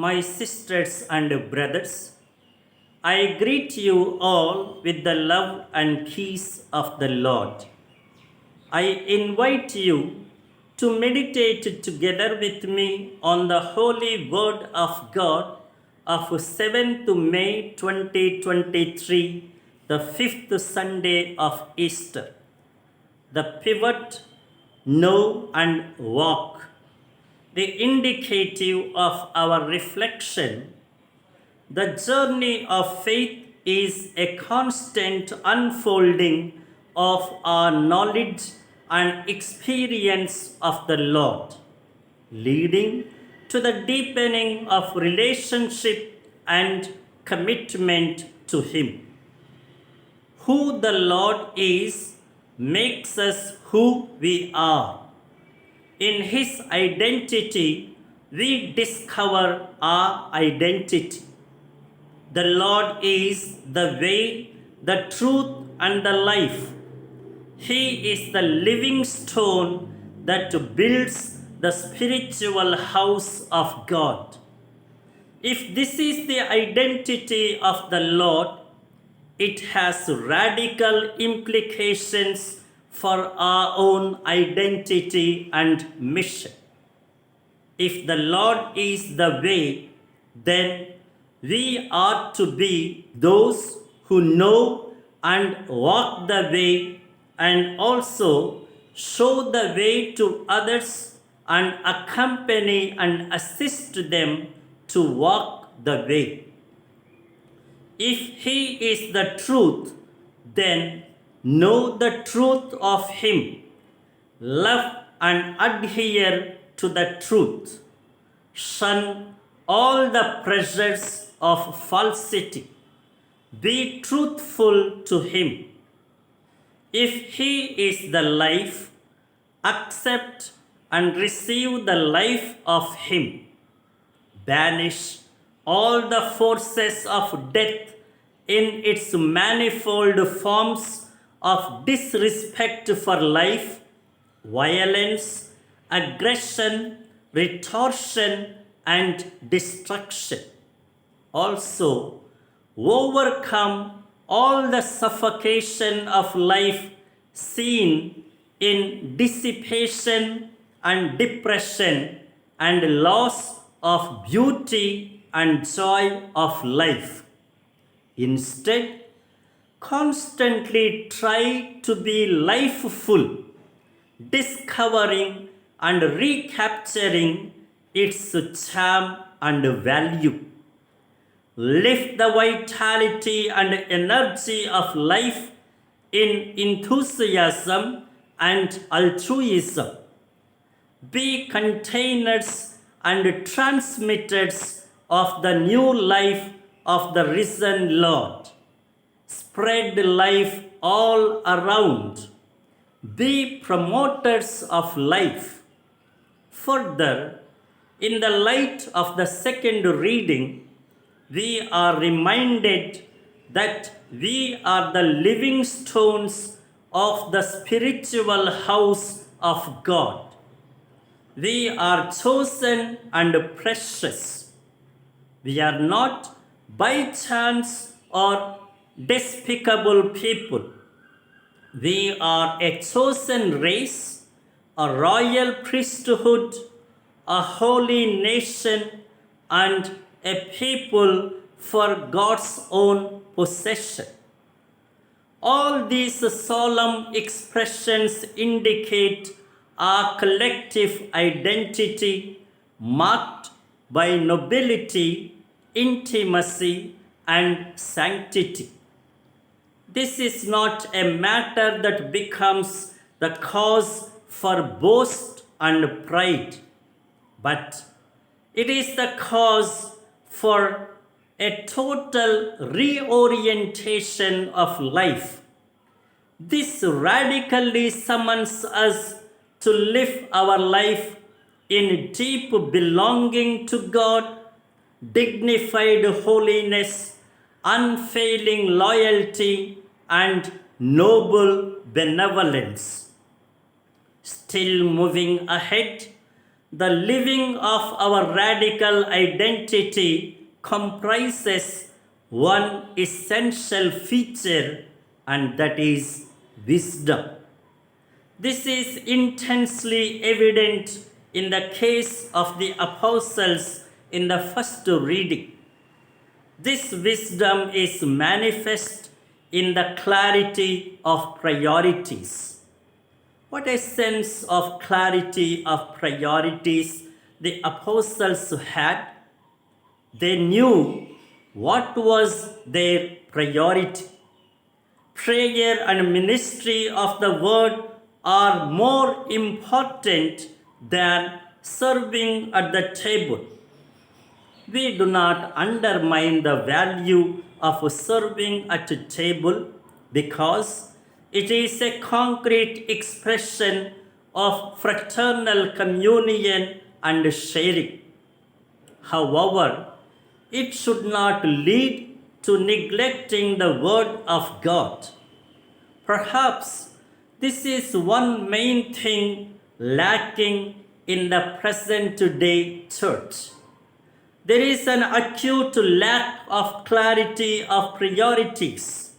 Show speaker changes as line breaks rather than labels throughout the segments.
My sisters and brothers, I greet you all with the love and peace of the Lord. I invite you to meditate together with me on the holy word of God of 7th May 2023, the fifth Sunday of Easter. The pivot, know and walk. The indicative of our reflection. The journey of faith is a constant unfolding of our knowledge and experience of the Lord, leading to the deepening of relationship and commitment to Him. Who the Lord is makes us who we are. In His identity, we discover our identity. The Lord is the way, the truth, and the life. He is the living stone that builds the spiritual house of God. If this is the identity of the Lord, it has radical implications for our own identity and mission. If the Lord is the way, then we ought to be those who know and walk the way and also show the way to others and accompany and assist them to walk the way. If He is the truth, then know the truth of Him. Love and adhere to the truth. Shun all the pressures of falsity. Be truthful to Him. If He is the life, accept and receive the life of Him. Banish all the forces of death in its manifold forms of disrespect for life, violence, aggression, retortion, and destruction. Also, overcome all the suffocation of life seen in dissipation and depression and loss of beauty and joy of life. Instead, constantly try to be lifeful, discovering and recapturing its charm and value. Lift the vitality and energy of life in enthusiasm and altruism. Be containers and transmitters of the new life of the risen Lord. Spread life all around. Be promoters of life. Further, in the light of the second reading, we are reminded that we are the living stones of the spiritual house of God. We are chosen and precious. We are not by chance or despicable people. We are a chosen race, a royal priesthood, a holy nation, and a people for God's own possession. All these solemn expressions indicate our collective identity marked by nobility, intimacy, and sanctity. This is not a matter that becomes the cause for boast and pride, but it is the cause for a total reorientation of life. This radically summons us to live our life in deep belonging to God, dignified holiness, unfailing loyalty, and noble benevolence. Still moving ahead, The living of our radical identity comprises one essential feature, and that is wisdom. This is intensely evident in the case of the apostles in the first reading. This wisdom is manifest in the clarity of priorities. What a sense of clarity of priorities the apostles had. They knew what was their priority. Prayer and ministry of the word are more important than serving at the table. We do not undermine the value of serving at a table because it is a concrete expression of fraternal communion and sharing. However, it should not lead to neglecting the Word of God. Perhaps this is one main thing lacking in the present day church. There is an acute lack of clarity of priorities.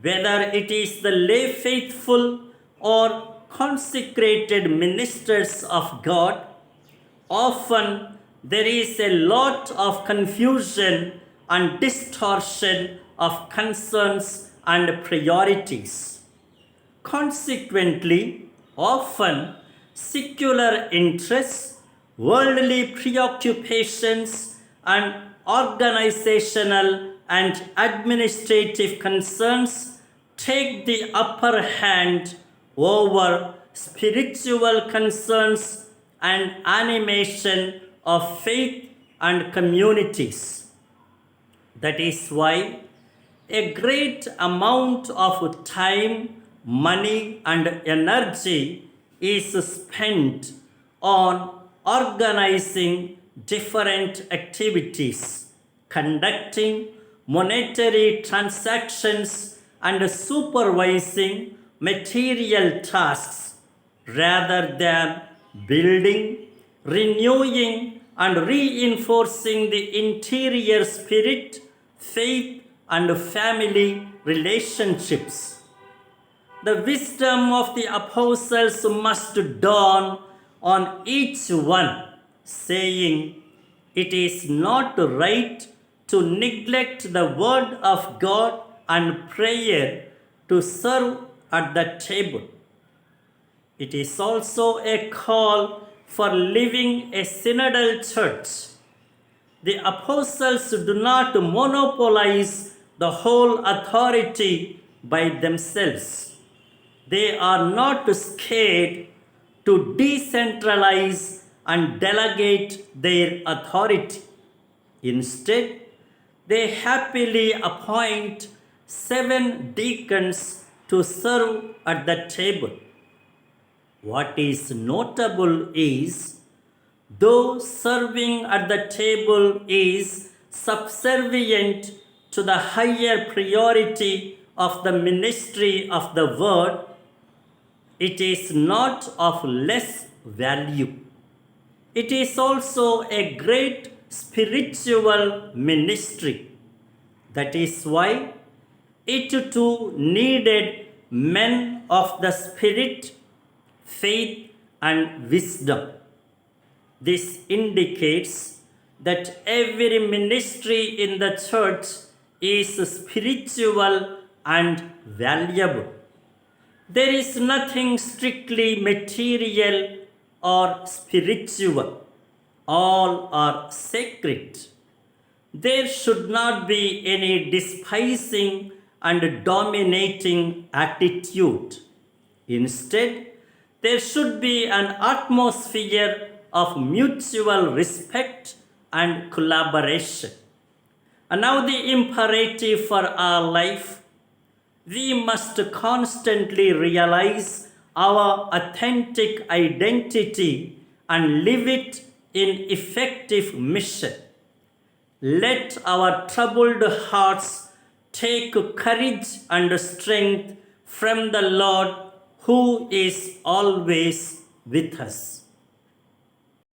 Whether it is the lay faithful or consecrated ministers of God, often there is a lot of confusion and distortion of concerns and priorities. Consequently, often secular interests, worldly preoccupations, and organizational and administrative concerns take the upper hand over spiritual concerns and animation of faith and communities. That is why a great amount of time, money, and energy is spent on organizing different activities, conducting monetary transactions, and supervising material tasks rather than building, renewing, and reinforcing the interior spirit, faith, and family relationships. The wisdom of the apostles must dawn on each one, saying, "It is not right to neglect the word of God and prayer to serve at the table." It is also a call for living a synodal church. The apostles do not monopolize the whole authority by themselves. They are not scared to decentralize and delegate their authority. Instead, they happily appoint 7 deacons to serve at the table. What is notable is, though serving at the table is subservient to the higher priority of the ministry of the word, it is not of less value. It is also a great spiritual ministry. That is why it too needed men of the Spirit, faith, and wisdom. This indicates that every ministry in the church is spiritual and valuable. There is nothing strictly material or spiritual. All are sacred. There should not be any despising and dominating attitude. Instead, there should be an atmosphere of mutual respect and collaboration. And now, the imperative for our life: we must constantly realize our authentic identity and live it in effective mission. Let our troubled hearts take courage and strength from the Lord, who is always with us.